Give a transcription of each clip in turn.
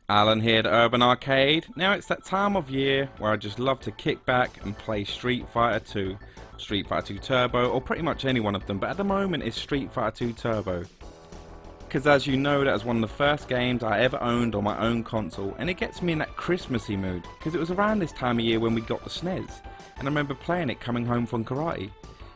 Alan here at Urban Arcade. Now it's that time of year where I just love to kick back and play Street Fighter 2, Street Fighter 2 Turbo, or pretty much any one of them, but at the moment it's Street Fighter 2 Turbo. Because as you know, that was one of the first games I ever owned on my own console, and it gets me in that Christmassy mood, because it was around this time of year when we got the Snes, and I remember playing it coming home from karate,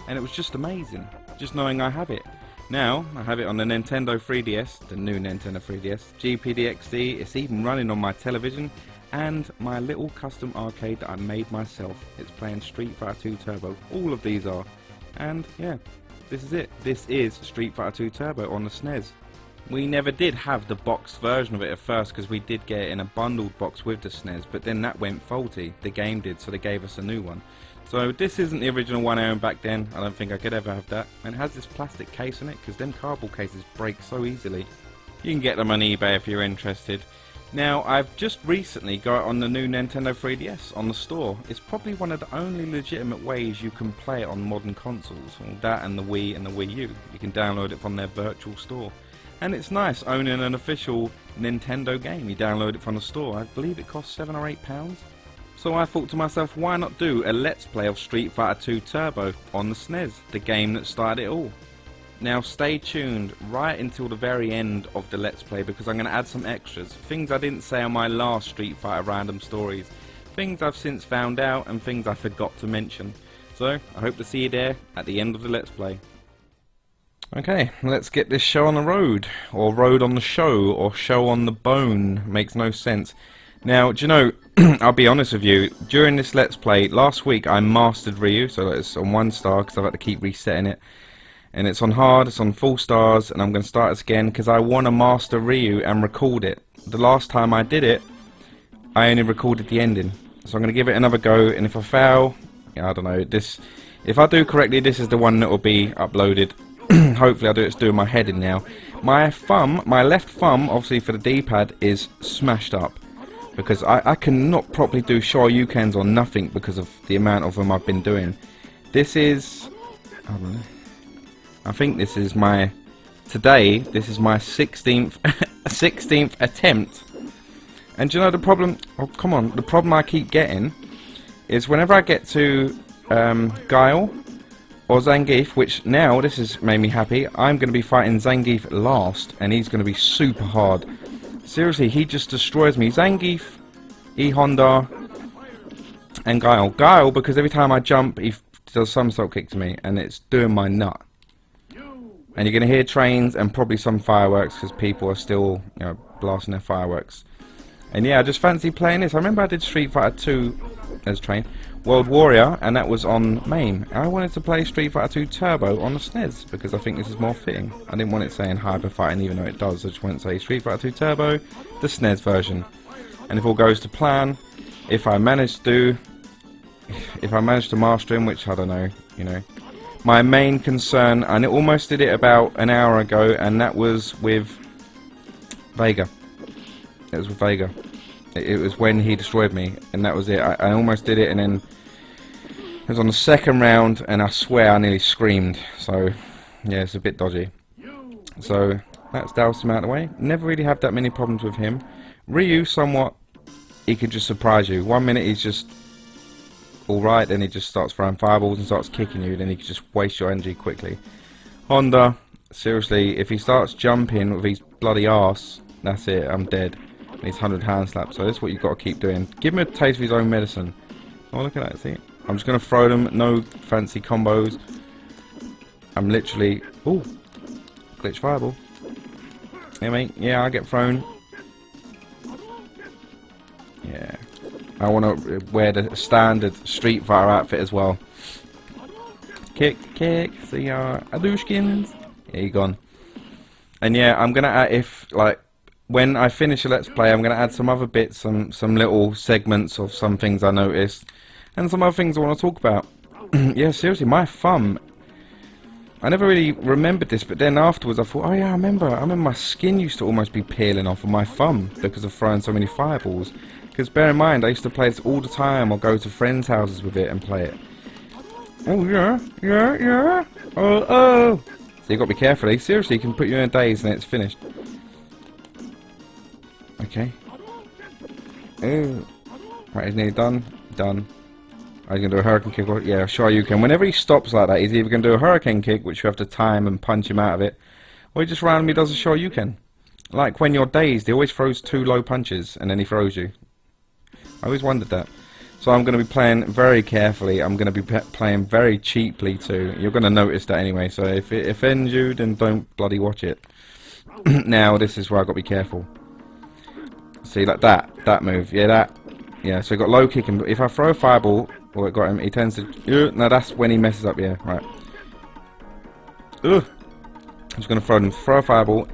and it was just amazing, just knowing I have it. Now, I have it on the Nintendo 3DS, the new Nintendo 3DS, GPD-XD, it's even running on my television, and my little custom arcade that I made myself. It's playing Street Fighter 2 Turbo. All of these are. And yeah, this is it. This is Street Fighter 2 Turbo on the Snes. We never did have the boxed version of it at first because we did get it in a bundled box with the Snes, but then that went faulty. The game did, so they gave us a new one. So this isn't the original one I owned back then. I don't think I could ever have that. And it has this plastic case in it because them cardboard cases break so easily. You can get them on eBay if you're interested. Now I've just recently got it on the new Nintendo 3DS on the store. It's probably one of the only legitimate ways you can play it on modern consoles. Well, that and the Wii and the Wii U. You can download it from their virtual store. And it's nice owning an official Nintendo game. You download it from the store. I believe it costs £7 or £8. So I thought to myself, why not do a Let's Play of Street Fighter 2 Turbo on the Snes, the game that started it all. Now stay tuned right until the very end of the Let's Play because I'm going to add some extras, things I didn't say on my last Street Fighter random stories, things I've since found out and things I forgot to mention. So I hope to see you there at the end of the Let's Play. Okay, let's get this show on the road, or road on the show, or show on the bone, makes no sense. Now, do you know, I'll be honest with you, during this Let's Play, last week I mastered Ryu, so it's on 1 star because I've had to keep resetting it. And it's on hard, it's on full stars, and I'm going to start this again because I want to master Ryu and record it. The last time I did it, I only recorded the ending. So I'm going to give it another go, and if I fail, yeah, I don't know, if I do correctly, this is the one that will be uploaded. Hopefully I'll do it's doing my head in now. My left thumb, obviously for the D-pad, is smashed up. Because I cannot properly do Shoryukens or nothing because of the amount of them I've been doing. This is, I don't know, I think this is my, today, this is my 16th attempt. And do you know the problem, oh come on, the problem I keep getting is whenever I get to Guile or Zangief, which now, this has made me happy, I'm going to be fighting Zangief last, and he's going to be super hard. Seriously, he just destroys me. Zangief, E-Honda, and Guile. Guile, because every time I jump, he does somersault kick to me, and it's doing my nut. And you're going to hear trains and probably some fireworks, because people are still, you know, blasting their fireworks. And yeah, I just fancy playing this. I remember I did Street Fighter 2 as train, World Warrior, and that was on MAME. I wanted to play Street Fighter 2 Turbo on the Snes because I think this is more fitting. I didn't want it saying Hyper Fighting even though it does. I just wanted to say Street Fighter 2 Turbo, the Snes version. And if all goes to plan, if I manage to master him, which I don't know, you know. My main concern, and it almost did it about an hour ago, and that was with Vega. It was with Vega. It was when he destroyed me, and that was it. I almost did it, and then it was on the second round, and I swear I nearly screamed. So, yeah, it's a bit dodgy. So, that's doused him out of the way. Never really had that many problems with him. Ryu, somewhat, he can just surprise you. 1 minute he's just alright, then he just starts throwing fireballs and starts kicking you, then he can just waste your energy quickly. Honda, seriously, if he starts jumping with his bloody arse, that's it, I'm dead. Needs 100 hand slaps, so that's what you've got to keep doing. Give him a taste of his own medicine. Oh, look at that, see? I'm just going to throw them, no fancy combos. I'm literally... Ooh, glitch fireball. Yeah, mate, yeah, I get thrown. Yeah. I want to wear the standard Street Fighter outfit as well. Kick, kick, see ya, Adushkins. Yeah, you're gone. And yeah, I'm going to add, if, like... When I finish a Let's Play, I'm going to add some other bits, some little segments of some things I noticed, and some other things I want to talk about. Yeah, seriously, my thumb, I never really remembered this, but then afterwards I thought, oh yeah, I remember my skin used to almost be peeling off of my thumb because of throwing so many fireballs. Because bear in mind, I used to play this all the time, or go to friends' houses with it and play it. Oh, yeah, yeah, yeah. Oh, oh. So you got to be careful. Eh? Seriously, he can put you in a daze and it's finished. Okay. Oh. Right, he's nearly done. Done. Are you going to do a hurricane kick? Yeah, sure you can. Whenever he stops like that, he's either going to do a hurricane kick, which you have to time and punch him out of it, or he just randomly does a sure you can. Like when you're dazed, he always throws 2 low punches, and then he throws you. I always wondered that. So I'm going to be playing very carefully. I'm going to be playing very cheaply too. You're going to notice that anyway, so if it offends you, then don't bloody watch it. Now, this is where I've got to be careful. See, like that move. Yeah, that. Yeah, so he got low kick, and if I throw a fireball, or it got him, he tends to... no, that's when he messes up, yeah, right. Ugh. I'm just going to throw a fireball.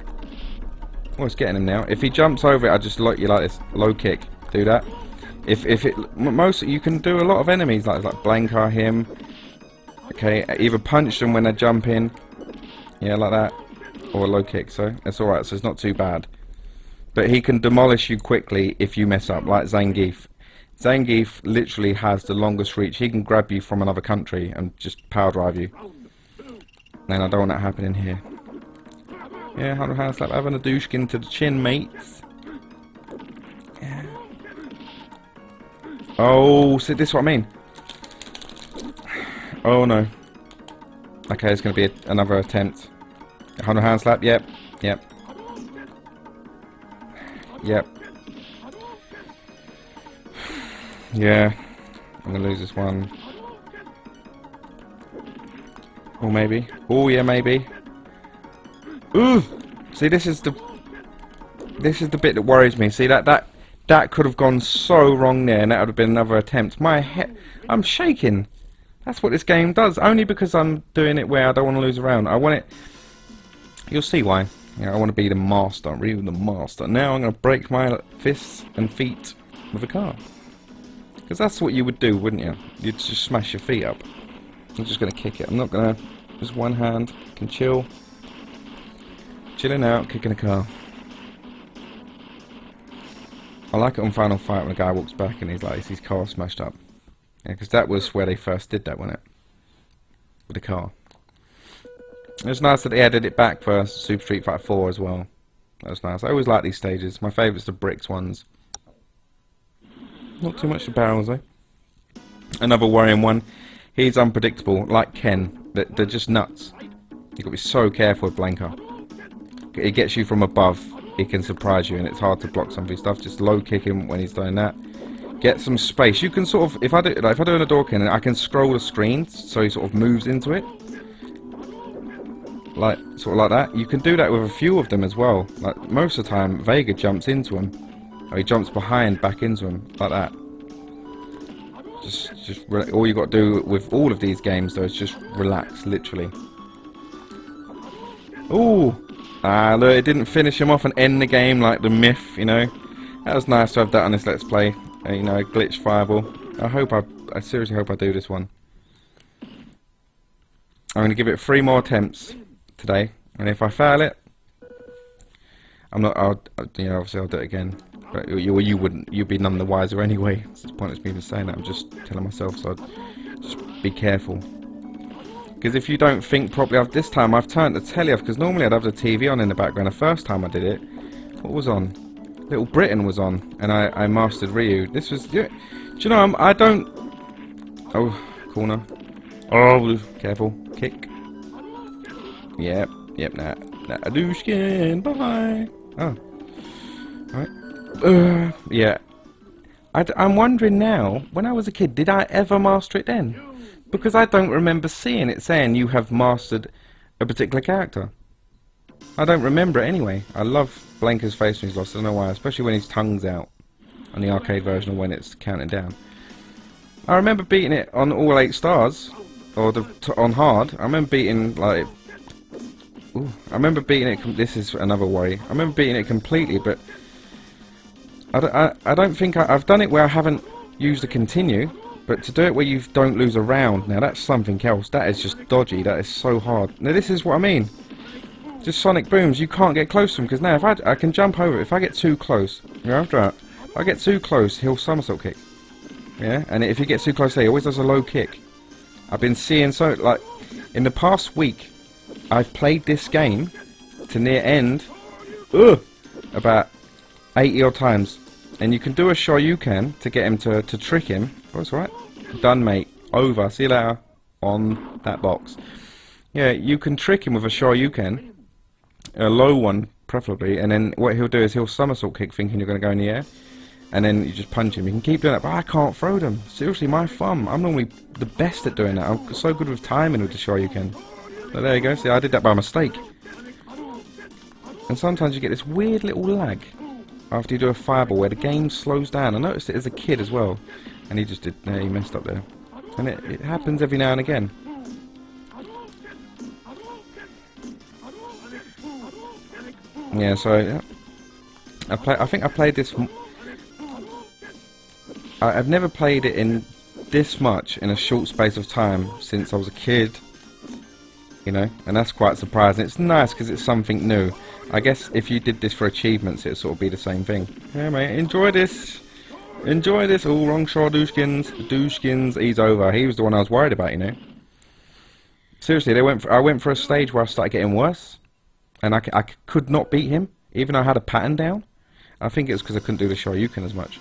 Oh, it's getting him now. If he jumps over it, I just like you like this. Low kick. Do that. If it... Most... You can do a lot of enemies, like Blanca, him. Okay, either punch them when they jump in. Yeah, like that. Or a low kick, so it's alright, so it's not too bad. But he can demolish you quickly if you mess up, like Zangief. Zangief literally has the longest reach. He can grab you from another country and just power drive you. And I don't want that happening here. Yeah, 100 hand slap, having a douchkin to the chin, mates. Yeah. Oh, see, this is what I mean. Oh no. Okay, it's going to be another attempt. 100 hand slap, yep, yep. Yep. Yeah, I'm gonna lose this one. Or maybe. Oh yeah, maybe. Ooh! See, this is the bit that worries me. See, that could have gone so wrong there, and that would have been another attempt. My head, I'm shaking. That's what this game does. Only because I'm doing it where I don't want to lose a round. I want it. You'll see why. Yeah, I want to be the master. I'm really the master. Now I'm gonna break my fists and feet with a car. Because that's what you would do, wouldn't you? You'd just smash your feet up. I'm just going to kick it. I'm not going to... Just one hand. Can chill. Chilling out, kicking a car. I like it on Final Fight when a guy walks back and he's like, his car smashed up. Yeah, because that was where they first did that, wasn't it? With the car. It was nice that they added it back for Super Street Fighter 4 as well. That was nice. I always like these stages. My favourite's the bricks ones. Not too much to barrels though. Another worrying one. He's unpredictable, like Ken. They're just nuts. You've got to be so careful with Blanca. He gets you from above. He can surprise you, and it's hard to block some of his stuff. Just low kick him when he's doing that. Get some space. You can sort of, if I do an Hadouken, I can scroll the screen so he sort of moves into it. Like sort of like that. You can do that with a few of them as well. Like most of the time, Vega jumps into him. Or he jumps behind, back into him, like that. Just all you got to do with all of these games, though, is just relax, literally. Ooh! Ah, look, it didn't finish him off and end the game like the myth, you know. That was nice to have that on this Let's Play. You know, glitch fireball. I seriously hope I do this one. I'm going to give it 3 more attempts today, and if I fail it, I'm not. You know, obviously I'll do it again. But you wouldn't. You'd be none the wiser anyway. It's pointless me even saying that. I'm just telling myself. So just be careful. Because if you don't think properly, this time I've turned the telly off. Because normally I'd have the TV on in the background. The first time I did it, what was on? Little Britain was on, and I mastered Ryu. This was. Do you know? I don't. Oh, corner. Oh, careful. Kick. Yep. Nah. Hadouken. Bye. Oh. Alright. Yeah. I'm wondering now, when I was a kid, did I ever master it then? Because I don't remember seeing it saying you have mastered a particular character. I don't remember it anyway. I love Blanca's face when he's lost, I don't know why, especially when his tongue's out on the arcade version or when it's counting down. I remember beating it on all 8 stars, or on hard. I remember beating, like... Ooh, I remember beating it... This is another worry. I remember beating it completely, but... I don't think I've done it where I haven't used the continue, but to do it where you don't lose a round, now that's something else. That is just dodgy. That is so hard. Now this is what I mean. Just sonic booms. You can't get close to him because now if I can jump over it. If I get too close, after that, if I get too close, he'll somersault kick. Yeah, and if he gets too close, there, he always does a low kick. I've been seeing so, like, in the past week, I've played this game to near end, about 80 odd times. And you can do a Shoryuken to get him to trick him. Oh, it's alright. Done, mate. Over. See you later. On that box. Yeah, you can trick him with a Shoryuken. A low one, preferably. And then what he'll do is he'll somersault kick thinking you're going to go in the air. And then you just punch him. You can keep doing that, but I can't throw them. Seriously, my thumb. I'm normally the best at doing that. I'm so good with timing with the Shoryuken. But there you go. See, I did that by mistake. And sometimes you get this weird little lag after you do a fireball where the game slows down. I noticed it as a kid as well. And he just did... Yeah, he messed up there. And it happens every now and again. Yeah, so... Yeah. I think I played this... I've never played it in this much in a short space of time since I was a kid, you know, and that's quite surprising. It's nice because it's something new. I guess if you did this for achievements, it'd sort of be the same thing. Yeah, mate, enjoy this. Enjoy this. All wrong, sure, douchekins. He's over. He was the one I was worried about, you know. Seriously, I went for a stage where I started getting worse, and I could not beat him, even though I had a pattern down. I think it's because I couldn't do the Shoryuken as much.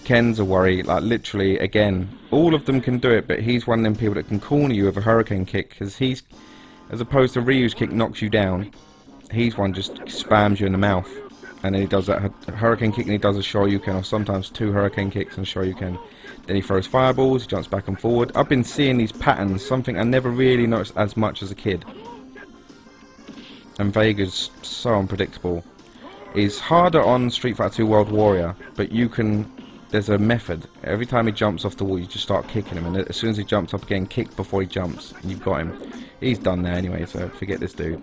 Ken's a worry, like literally, again, all of them can do it, but he's one of them people that can corner you with a hurricane kick, because he's, as opposed to Ryu's kick knocks you down, he's one just spams you in the mouth, and then he does that hurricane kick and he does a Shoryuken, or sometimes 2 hurricane kicks and Shoryuken. Then he throws fireballs, he jumps back and forward. I've been seeing these patterns, something I never really noticed as much as a kid. And Vega's so unpredictable. He's harder on Street Fighter 2 World Warrior, but you can... There's a method. Every time he jumps off the wall, you just start kicking him, and as soon as he jumps up again, kick before he jumps, and you've got him. He's done there anyway, so forget this dude.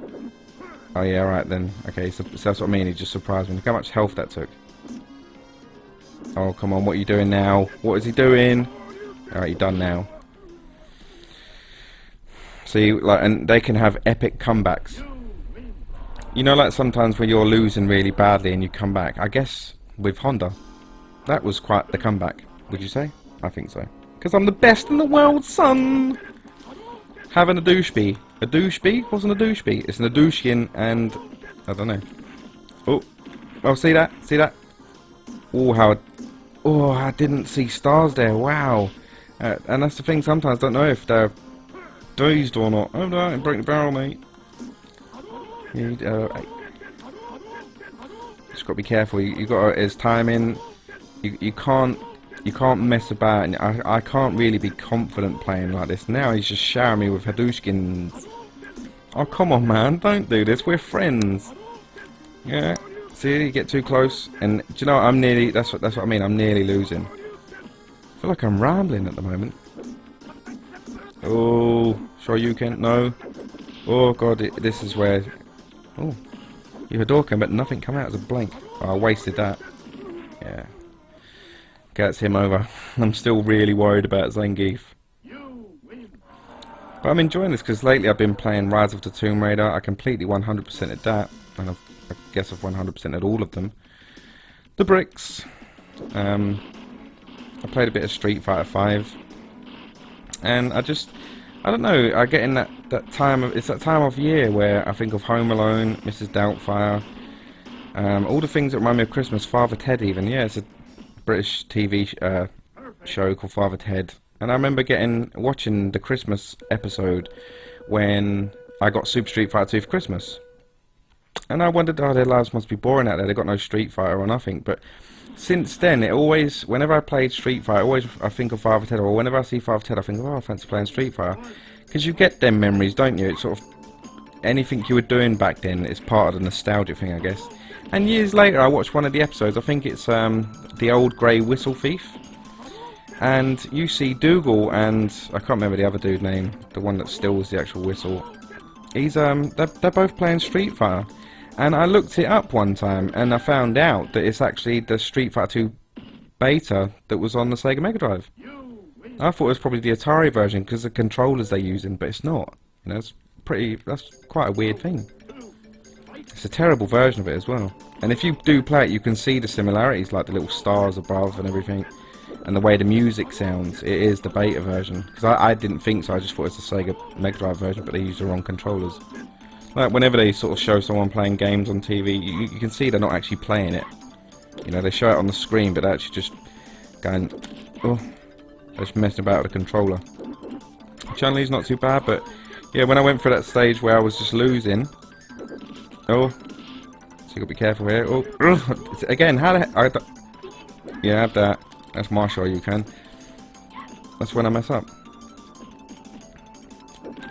Oh yeah, right then. Okay, so that's what I mean, he just surprised me. Look how much health that took. Oh, come on, what are you doing now? What is he doing? Alright, you're done now. See, like, and they can have epic comebacks. You know, like sometimes when you're losing really badly and you come back. I guess with Honda, that was quite the comeback, would you say? I think so. Because I'm the best in the world, son! Having a douchebee. A douchebee? Wasn't a douchebee. It's an Adushin and... I don't know. Oh, see that? See that? Oh, how... Oh, I didn't see stars there. Wow. And that's the thing, sometimes I don't know if they're dazed or not. Oh no, break the barrel, mate. You just got to be careful. You got to... It's timing... You can't mess about, and I can't really be confident playing like this. Now he's just showering me with Hadoukens. Oh come on, man, don't do this. We're friends. Yeah. See, you get too close, and do you know what, I'm nearly. That's what I mean. I'm nearly losing. I feel like I'm rambling at the moment. Oh, sure you can. No. Oh god, this is where. Oh, you Hadouken, but nothing come out as a blank. Oh, I wasted that. Yeah. Gets him over. I'm still really worried about Zangief. But I'm enjoying this because lately I've been playing Rise of the Tomb Raider. I completely 100% at that. And I guess I've 100% at all of them. The bricks. I played a bit of Street Fighter 5. And I don't know, I get in that time of, it's that time of year where I think of Home Alone, Mrs. Doubtfire. All the things that remind me of Christmas, Father Ted even. Yeah, it's a British TV show called Father Ted, and I remember watching the Christmas episode when I got Super Street Fighter 2 for Christmas, and I wondered, oh, their lives must be boring out there. They got no Street Fighter or nothing. But since then, whenever I played Street Fighter, I think of Father Ted, or whenever I see Father Ted, I think, oh, I fancy playing Street Fighter, because you get them memories, don't you? It's sort of anything you were doing back then. It's part of the nostalgic thing, I guess. And years later, I watched one of the episodes. I think it's the old grey whistle thief, and you see Dougal and I can't remember the other dude's name, the one that steals the actual whistle. He's they're both playing Street Fighter, and I looked it up one time and I found out that it's actually the Street Fighter 2 beta that was on the Sega Mega Drive. I thought it was probably the Atari version because the controllers they're using, but it's not. You know, that's quite a weird thing. It's a terrible version of it as well. And if you do play it, you can see the similarities, like the little stars above and everything. and the way the music sounds, it is the beta version. Because I didn't think so, I just thought it was the Sega Mega Drive version, but they used the wrong controllers. Like, whenever they sort of show someone playing games on TV, you can see they're not actually playing it. You know, they show it on the screen, but they're actually just going, oh, they're just messing about with the controller. Chun-Li's not too bad, but yeah, when I went through that stage where I was just losing, oh, so you gotta be careful here. Oh, again, how the heck? Yeah, have that. That's martial, you can. That's when I mess up.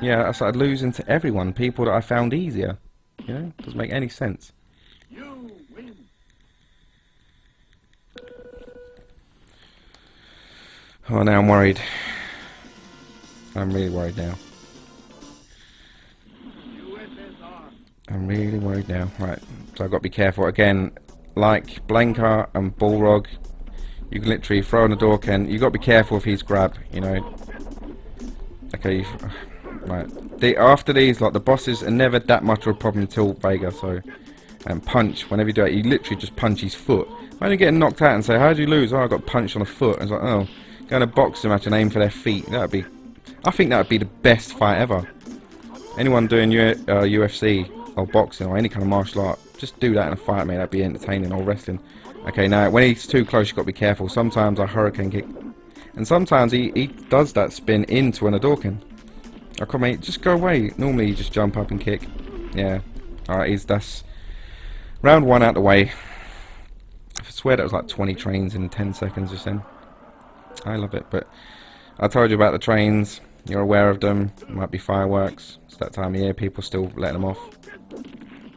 Yeah, I started losing to everyone, people that I found easier. You know, doesn't make any sense. Oh, now I'm worried. I'm really worried now. I'm really worried now. Right, so I've got to be careful. Again, like Blanca and Balrog, you can literally throw in the door, Ken. You've got to be careful if he's grab, you know. Okay, right. After these, like, the bosses are never that much of a problem until Vega, so... And punch, whenever you do it, you literally just punch his foot. Imagine getting knocked out and say, how'd you lose? Oh, I got punched on the foot. And it's like, oh, go in a boxing match and aim for their feet. That'd be... I think that would be the best fight ever. Anyone doing UFC or boxing or any kind of martial art, just do that in a fight, mate. That'd be entertaining, or wrestling. Okay, now, when he's too close, you've got to be careful. Sometimes a hurricane kick. And sometimes he does that spin into an Hadouken. Oh, come on, mate, just go away. Normally, you just jump up and kick. Yeah. Alright, that's... Round 1 out the way. I swear that was like 20 trains in 10 seconds just then. I love it, but... I told you about the trains. You're aware of them. Might be fireworks. It's that time of year, people still let them off.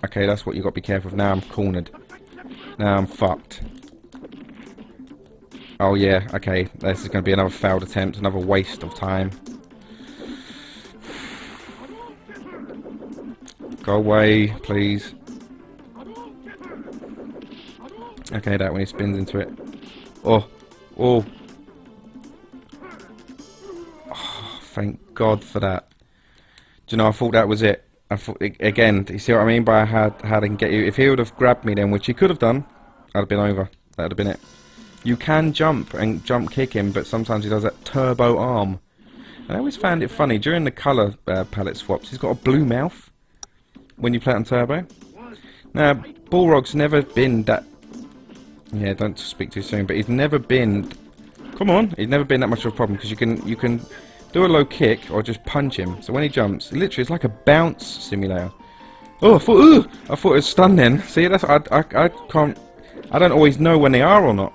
Okay, that's what you got to be careful of. Now I'm cornered. Now I'm fucked. Oh yeah, okay. This is going to be another failed attempt, another waste of time. Go away, please. Okay, that when he spins into it. Oh, oh. Oh, thank God for that. Do you know, I thought that was it. I thought, again, you see what I mean by how they can get you? If he would have grabbed me then, which he could have done, I'd have been over. That would have been it. You can jump and jump kick him, but sometimes he does that turbo arm. And I always found it funny, during the colour palette swaps, he's got a blue mouth when you play it on turbo. Now, Balrog's never been that... Yeah, don't speak too soon, but he's never been... Come on! He's never been that much of a problem, because you can do a low kick or just punch him. So when he jumps, literally it's like a bounce simulator. Oh, I thought it was stunned then. See, that's I can't... I don't always know when they are or not.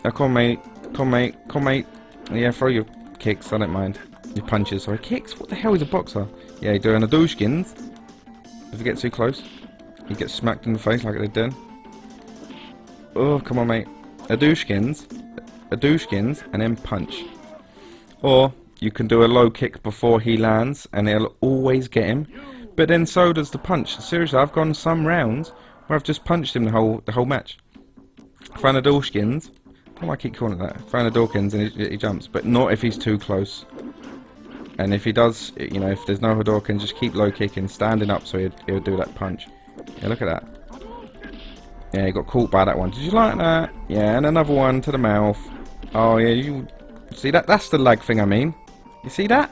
Come on, mate. Come on, mate. Come on, mate. Yeah, throw your kicks. I don't mind. Your punches. Sorry, kicks? What the hell is a boxer? Yeah, you're doing Hadouskins. If you get too close, you get smacked in the face like they did. Oh, come on, mate. Hadouskins, and then punch. Or you can do a low kick before he lands, and it'll always get him. But then so does the punch. Seriously, I've gone some rounds where I've just punched him the whole match. Hadouskins. Why do I keep calling it that? Hadouskins, and he jumps, but not if he's too close. And if he does, you know, if there's no Hadouken, just keep low kicking, standing up, so he'll do that punch. Yeah, look at that. Yeah, he got caught by that one. Did you like that? Yeah, and another one to the mouth. Oh yeah, you see that? That's the lag thing I mean. You see that?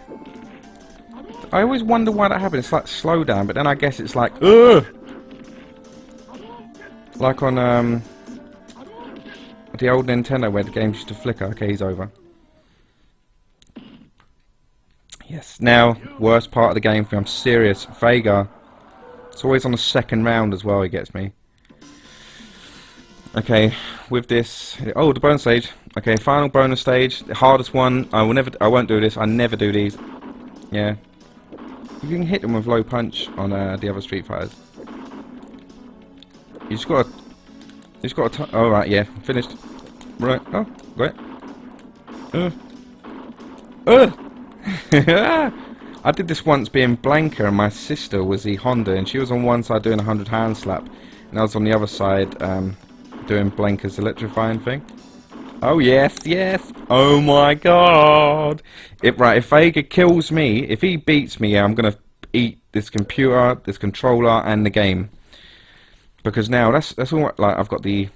I always wonder why that happens. It's like slow down, but then I guess it's like, ugh! Like on the old Nintendo where the games used to flicker. Okay, he's over. Yes. Now, worst part of the game for me, I'm serious. Vega. It's always on the second round as well, he gets me. Okay, with this... Oh, the bonus stage. Okay, final bonus stage. The hardest one. I won't do this. I never do these. Yeah. You can hit them with low punch on the other Street Fighters. You just gotta... Oh, right, yeah. Finished. Right. Oh, great. I did this once being Blanca, and my sister was the Honda, and she was on one side doing a 100 hand slap, and I was on the other side doing Blanca's electrifying thing. Oh yes, yes. Oh my God. If Vega kills me, if he beats me, yeah, I'm gonna eat this computer, this controller, and the game. Because now that's all. Like, I've got the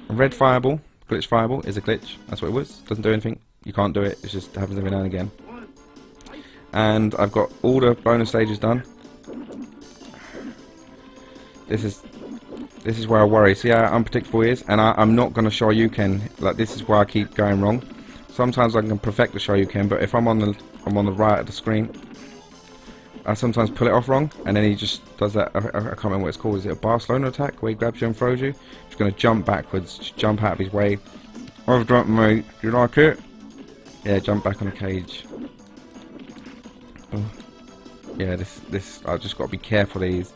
red fireball, Glitch fireball is a glitch. That's what it was. Doesn't do anything. You can't do it. It just happens every now and again. And I've got all the bonus stages done. This is where I worry. See how unpredictable he is? And I'm not going to Shoryuken. Like, this is where I keep going wrong. Sometimes I can perfect the Shoryuken, but if I'm on the right of the screen, I sometimes pull it off wrong, and then he just does that. I can't remember what it's called. Is it a Barcelona attack where he grabs you and throws you? He's going to jump backwards, just jump out of his way. I've dropped, mate. Do you like it? Yeah, jump back on the cage. Oh. Yeah, this I've just got to be careful of these.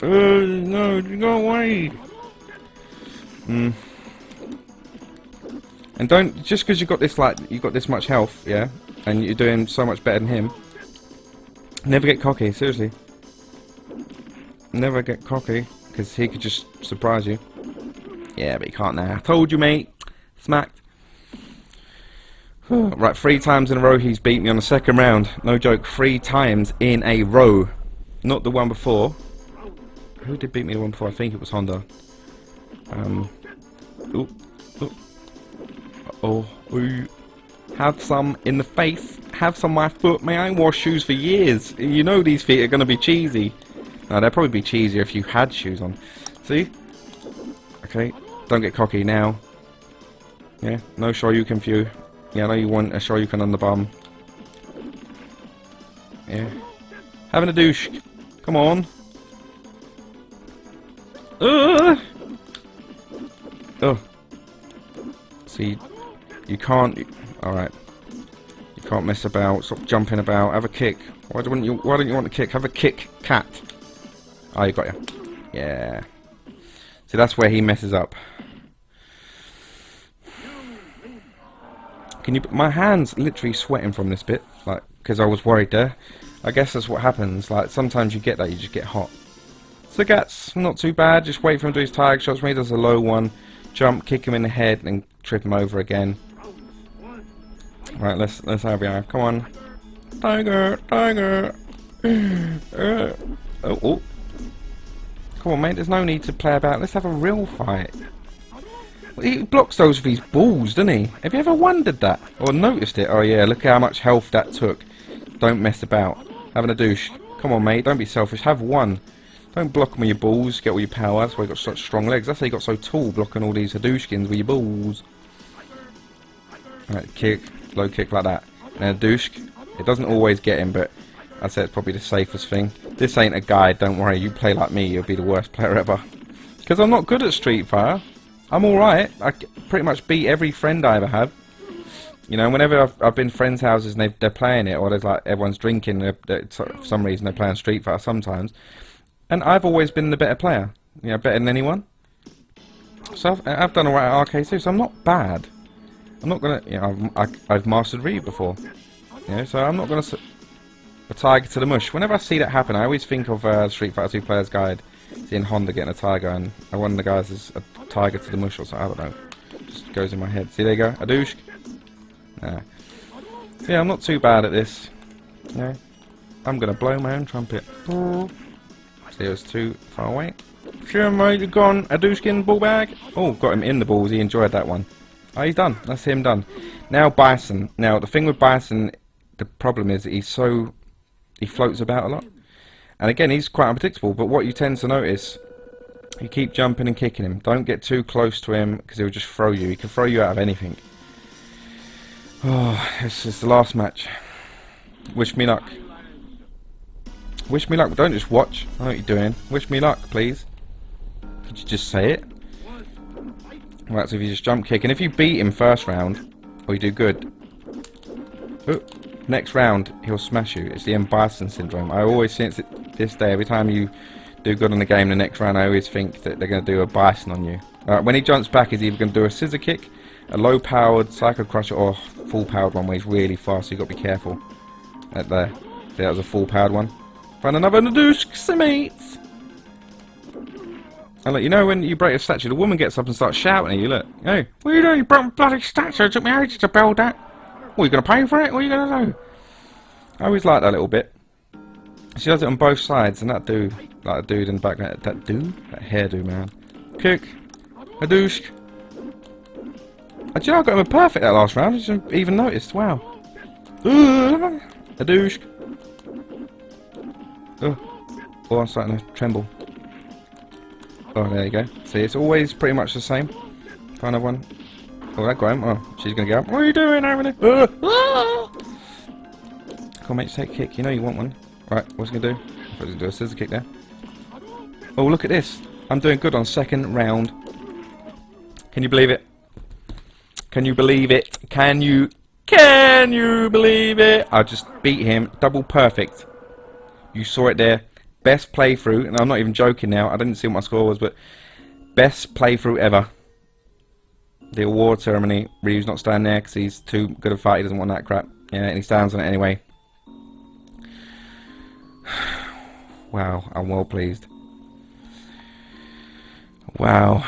No, go away. And don't, just because you've got this much health, yeah, and you're doing so much better than him. Never get cocky, seriously. Never get cocky, because he could just surprise you. Yeah, but he can't now. I told you, mate. Smacked. Right, 3 times in a row he's beat me on the second round. No joke, 3 times in a row. Not the one before. Who did beat me the one before? I think it was Honda. Ooh. Oh, ooh. Have some in the face. Have some on my foot. Man, I ain't wore shoes for years. You know these feet are going to be cheesy. No, they'd probably be cheesier if you had shoes on. See? Okay, don't get cocky now. Yeah, no Shoryuken for you. Yeah, I know you want a Shoryuken on the bum. Yeah. Having a douche. Come on. Oh. See, you can't. Alright. You can't mess about. Stop jumping about. Have a kick. Why don't you want to kick? Have a kick, cat. Oh, you got you. Yeah. See, that's where he messes up. Can you? My hand's literally sweating from this bit, like, because I was worried there. I guess that's what happens. Like, sometimes you get that, you just get hot. So Gat's not too bad. Just wait for him to do his tag shots. When he does a low one, jump, kick him in the head, and trip him over again. Right, let's have you. Come on, tiger. Oh. Come on, mate. There's no need to play about. Let's have a real fight. He blocks those with his balls, doesn't he? Have you ever wondered that? Or noticed it? Oh yeah, look how much health that took. Don't mess about. Having a douche. Come on, mate. Don't be selfish. Have one. Don't block them with your balls. Get all your power. That's why you got such strong legs. That's how you got so tall, blocking all these Hadouskins with your balls. Right, kick. Low kick like that. And a Hadousk. It doesn't always get him, but I'd say it's probably the safest thing. This ain't a guide. Don't worry. You play like me, you'll be the worst player ever. Because I'm not good at Street Fighter. I'm alright. I pretty much beat every friend I ever have. You know, whenever I've been friends' houses and they're playing it, or there's like everyone's drinking, for some reason they're playing Street Fighter sometimes, and I've always been the better player. You know, better than anyone. So I've done alright at arcade too, so I'm not bad. I'm not gonna, you know, I've mastered Ryu before. You know, so I'm not gonna a tiger to the mush. Whenever I see that happen, I always think of Street Fighter 2 Player's Guide. Seeing Honda getting a tiger, and one of the guys is a tiger to the mush or something, I don't know. Just goes in my head. See, there you go, a douche. Nah. So yeah, I'm not too bad at this. Yeah. I'm gonna blow my own trumpet. See, it was too far away. Sure, mate, you're gone. A douche-skin ball bag. Oh, got him in the balls. He enjoyed that one. Oh, he's done. That's him done. Now Bison. Now the thing with Bison, the problem is that he floats about a lot. And again, he's quite unpredictable, but what you tend to notice, you keep jumping and kicking him. Don't get too close to him, because he'll just throw you. He can throw you out of anything. Oh, this is the last match. Wish me luck. Wish me luck, but don't just watch. I know what you're doing. Wish me luck, please. Could you just say it? Right, so if you just jump kick, and if you beat him first round, or you do good, next round, he'll smash you. It's the M. Bison syndrome. I always, since this day, every time you do good on the game, the next round, I always think that they're going to do a Bison on you. When he jumps back, he's either going to do a scissor kick, a low-powered Psycho Crusher, or a full-powered one where he's really fast, so you've got to be careful. Right there. See, that was a full-powered one. Find another Nadoosh, mates! And look, you know when you break a statue, the woman gets up and starts shouting at you, look. Hey, what are you doing? You broke a bloody statue. It took me ages to build that. What, are you going to pay for it? What are you going to do? I always like that little bit. She does it on both sides, and that dude, like a dude in the back, that hairdo, man. Kick. Hadousk. Do you know I got him a perfect that last round? I didn't even noticed. Wow. A douche. Oh, I'm starting to tremble. Oh, there you go. See, it's always pretty much the same kind of one. Oh, that got him. Oh, she's going to go up. What are you doing over there? Come on, mate, take a kick. You know you want one. Right, what's he going to do? I thought he was going to do a scissor kick there. Oh, look at this. I'm doing good on second round. Can you believe it? Can you believe it? Can you believe it? I just beat him. Double perfect. You saw it there. Best playthrough, and I'm not even joking now. I didn't see what my score was, but best playthrough ever. The award ceremony. Ryu's not standing there because he's too good a fight. He doesn't want that crap. Yeah, and he stands on it anyway. Wow, I'm well pleased. Wow.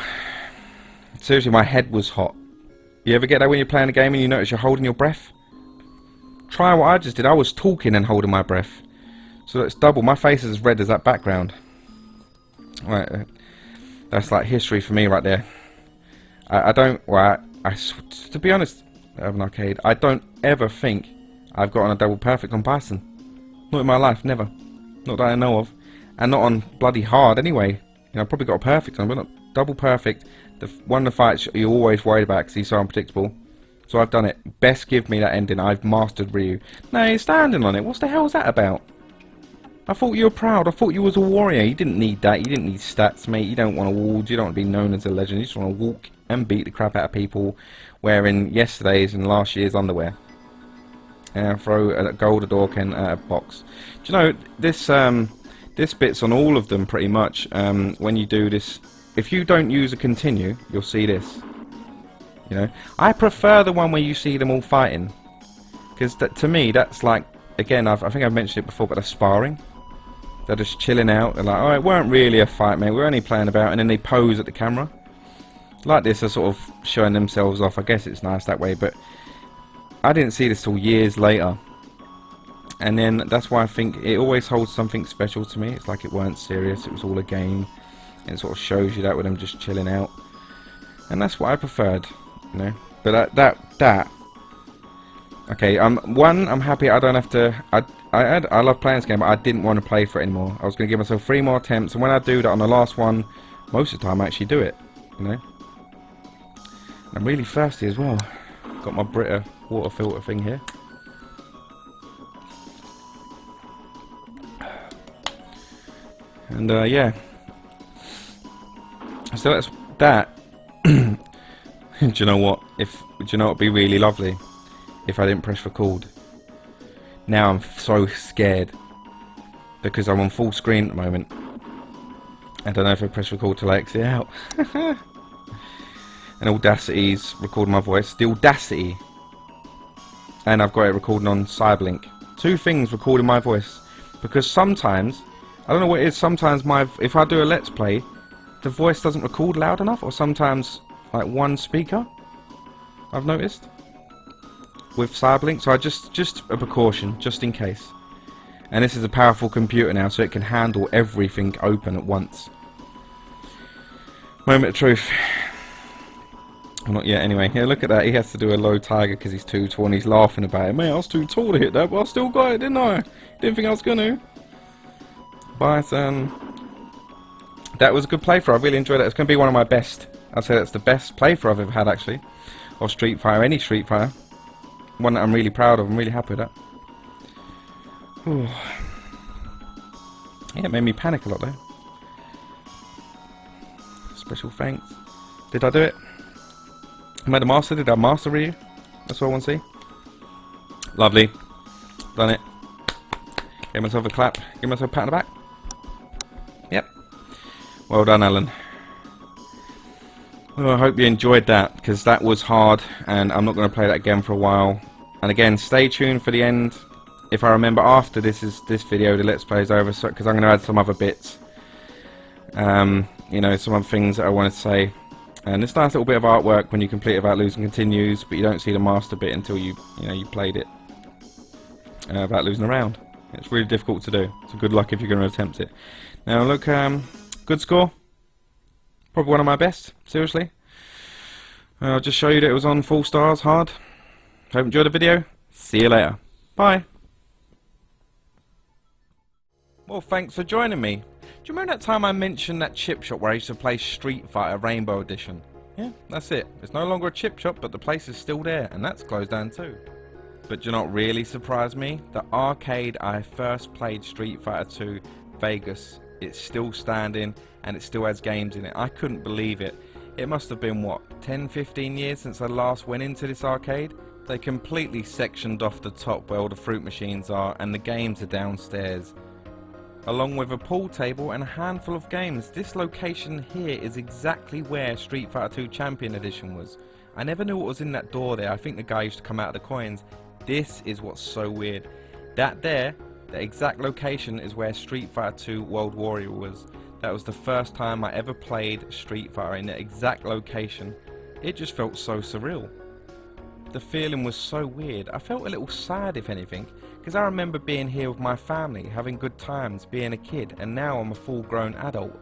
Seriously, my head was hot. You ever get that when you're playing a game and you notice you're holding your breath? Try what I just did. I was talking and holding my breath. So it's double. My face is as red as that background. Right, that's like history for me right there. I don't. Well, to be honest, Urban Arcade, I don't ever think I've gotten a double perfect on Bison. Not in my life, never. Not that I know of, and not on bloody hard anyway. You know, I've probably got a perfect on, but not double perfect. One of the fights you're always worried about because he's so unpredictable. So I've done it. Best give me that ending. I've mastered Ryu. No, he's standing on it. What the hell is that about? I thought you were proud. I thought you was a warrior. You didn't need that. You didn't need stats, mate. You don't want awards. You don't want to be known as a legend. You just want to walk and beat the crap out of people wearing yesterday's and last year's underwear. And throw a gold Hadouken at a box. Do you know, this bit's on all of them pretty much. When you do this, if you don't use a continue, you'll see this. You know, I prefer the one where you see them all fighting. Because to me, that's like, again, I think I've mentioned it before, but they're sparring. They're just chilling out. They're like, oh, it weren't really a fight, mate. We're only playing about. And then they pose at the camera. Like this, they're sort of showing themselves off. I guess it's nice that way, but I didn't see this till years later. And then that's why I think it always holds something special to me. It's like it weren't serious. It was all a game. And it sort of shows you that with them just chilling out. And that's what I preferred, you know. But that. Okay, I'm happy I don't have to. I love playing this game, but I didn't want to play for it anymore. I was going to give myself 3 more attempts, and when I do that on the last one, most of the time I actually do it, you know. And I'm really thirsty as well. Got my Brita water filter thing here. And yeah. So that's that. Do you know what? Do you know what'd be really lovely? If I didn't press record. Now I'm so scared because I'm on full screen at the moment. I don't know if I press record till I exit out. And Audacity's recording my voice. The Audacity. And I've got it recording on Cyberlink. 2 things recording my voice. Because sometimes, I don't know what it is, sometimes if I do a Let's Play, the voice doesn't record loud enough. Or sometimes, like one speaker, I've noticed. With Cyberlink, so I just a precaution, just in case. And this is a powerful computer now, so it can handle everything open at once. Moment of truth. Well, not yet, anyway. Yeah, look at that. He has to do a low tiger because he's too tall, and he's laughing about it. Mate, I was too tall to hit that, but I still got it, didn't I? Didn't think I was gonna. But that was a good playthrough. I really enjoyed it. It's gonna be one of my best. I'd say that's the best playthrough I've ever had, actually, of Street Fighter, any Street Fighter. One that I'm really proud of. I'm really happy with that. Ooh. Yeah, it made me panic a lot though. Special thanks. Did I do it? Am I the master? Did I master Ryu? That's what I want to see. Lovely. Done it. Give myself a clap. Give myself a pat on the back. Yep. Well done, Alan. Well, I hope you enjoyed that, because that was hard, and I'm not going to play that again for a while. And again, stay tuned for the end. If I remember after this video, the Let's Play is over, because I'm going to add some other bits. You know, some other things that I wanted to say. And this nice little bit of artwork when you complete it without losing continues, but you don't see the master bit until you played it without losing a round. It's really difficult to do. So good luck if you're going to attempt it. Now look, good score. Probably one of my best, seriously. I'll just show you that it was on 4 stars hard. Hope you enjoyed the video. See you later. Bye. Well, thanks for joining me. Do you remember that time I mentioned that chip shop where I used to play Street Fighter Rainbow Edition? Yeah, that's it. It's no longer a chip shop, but the place is still there, and that's closed down too. But do you know what really surprised me? The arcade I first played Street Fighter 2 Vegas, it's still standing and it still has games in it. I couldn't believe it. It must have been, what, 10-15 years since I last went into this arcade? They completely sectioned off the top where all the fruit machines are, and the games are downstairs. Along with a pool table and a handful of games, this location here is exactly where Street Fighter 2 Champion Edition was. I never knew what was in that door there. I think the guy used to come out of the coins. This is what's so weird. That there, the exact location is where Street Fighter 2 World Warrior was. That was the first time I ever played Street Fighter in the exact location. It just felt so surreal. The feeling was so weird. I felt a little sad, if anything, because I remember being here with my family, having good times, being a kid, and now I'm a full-grown adult.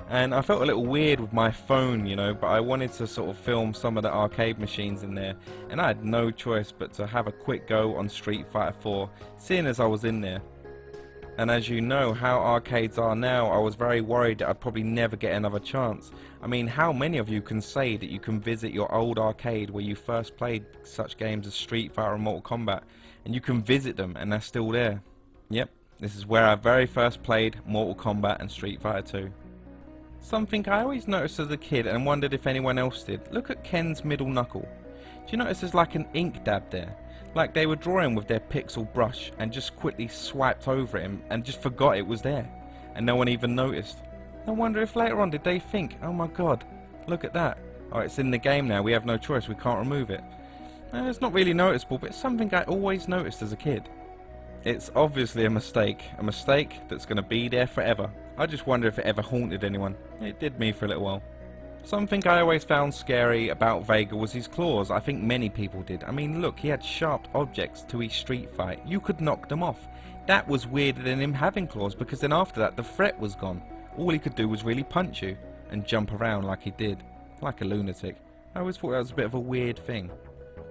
And I felt a little weird with my phone, you know, but I wanted to sort of film some of the arcade machines in there, and I had no choice but to have a quick go on Street Fighter 4, seeing as I was in there. And as you know how arcades are now, I was very worried that I'd probably never get another chance. I mean, how many of you can say that you can visit your old arcade where you first played such games as Street Fighter and Mortal Kombat, and you can visit them and they're still there? Yep, this is where I very first played Mortal Kombat and Street Fighter 2. Something I always noticed as a kid and wondered if anyone else did. Look at Ken's middle knuckle. Do you notice there's like an ink dab there? Like they were drawing with their pixel brush and just quickly swiped over him and just forgot it was there. And no one even noticed. I wonder if later on did they think, oh my god, look at that. Oh, it's in the game now, we have no choice, we can't remove it. It's not really noticeable, but it's something I always noticed as a kid. It's obviously a mistake that's going to be there forever. I just wonder if it ever haunted anyone. It did me for a little while. Something I always found scary about Vega was his claws. I think many people did. I mean, look, he had sharp objects to his street fight. You could knock them off. That was weirder than him having claws, because then after that the threat was gone. All he could do was really punch you and jump around like he did, like a lunatic. I always thought that was a bit of a weird thing.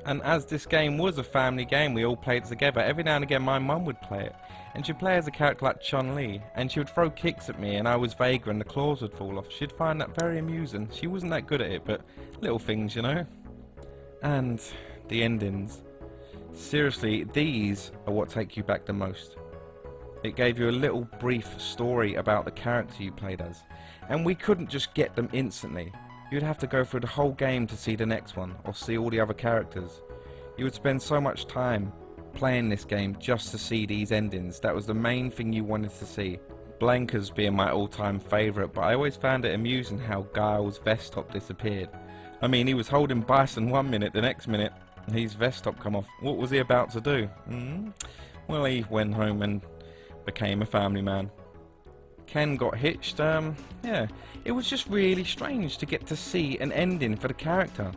And as this game was a family game, we all played together. Every now and again my mum would play it, and she'd play as a character like Chun-Li, and she would throw kicks at me and I was Vega and the claws would fall off. She'd find that very amusing. She wasn't that good at it, but little things, you know. And the endings. Seriously, these are what take you back the most. It gave you a little brief story about the character you played as, and we couldn't just get them instantly. You'd have to go through the whole game to see the next one, or see all the other characters. You would spend so much time playing this game just to see these endings. That was the main thing you wanted to see. Blanka's being my all-time favourite, but I always found it amusing how Guile's vest top disappeared. I mean, he was holding Bison one minute, the next minute his vest top come off. What was he about to do? Well, he went home and became a family man. Ken got hitched. Yeah, it was just really strange to get to see an ending for the character.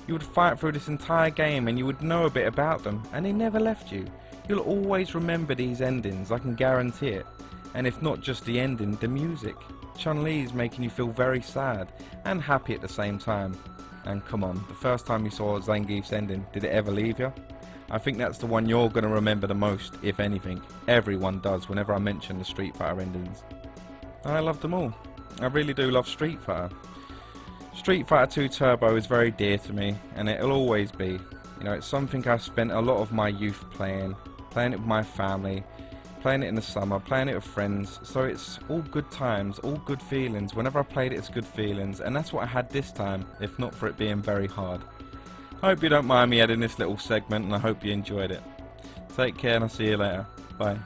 You would fight through this entire game and you would know a bit about them, and they never left you. You'll always remember these endings, I can guarantee it. And if not just the ending, the music. Chun-Li's making you feel very sad and happy at the same time. And come on, the first time you saw Zangief's ending, did it ever leave you? I think that's the one you're going to remember the most, if anything. Everyone does whenever I mention the Street Fighter endings. I love them all. I really do love Street Fighter. Street Fighter 2 Turbo is very dear to me, and it'll always be. You know, it's something I spent a lot of my youth playing it with my family, playing it in the summer, playing it with friends, so it's all good times, all good feelings. Whenever I played it, it's good feelings, and that's what I had this time, if not for it being very hard. I hope you don't mind me adding this little segment, and I hope you enjoyed it. Take care, and I'll see you later. Bye.